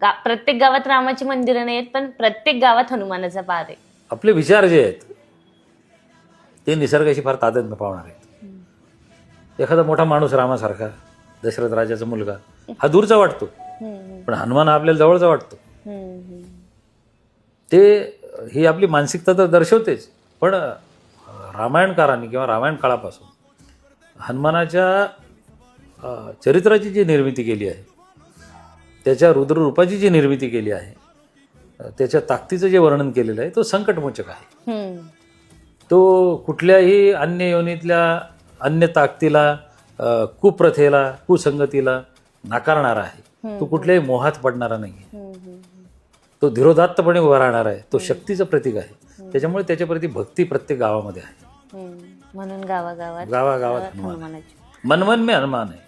प्रत्येक गावात रामाची मंदिरं नाहीत, पण प्रत्येक गावात हनुमानाचा पार आहे. आपले विचार जे आहेत ते निसर्गाशी फार तादात्म्य पावणार आहेत. एखादा मोठा माणूस रामासारखा, दशरथ राजाचा मुलगा, हा दूरचा वाटतो, पण हनुमान हा आपल्याला जवळचा वाटतो. ते ही आपली मानसिकता तर दर्शवतेच, पण रामायणकारांनी किंवा रामायण काळापासून हनुमानाच्या चरित्राची जी निर्मिती केली आहे, त्याच्या रुद्ररूपाची जी निर्मिती केली आहे, त्याच्या ताकदीचं जे वर्णन केलेलं आहे, तो संकटमोचक आहे. तो कुठल्याही अन्य योनीतल्या अन्य ताकदीला, कुप्रथेला, कुसंगतीला नाकारणारा आहे. तो कुठल्याही मोहात पडणारा नाही आहे. तो धीरोदात्तपणे उभा राहणार आहे. तो शक्तीचं प्रतीक आहे. त्याच्यामुळे त्याच्याप्रती भक्ती प्रत्येक गावामध्ये आहे. म्हणून गावागावात गावागावात हनुमान, मन मन में हनुमान आहे.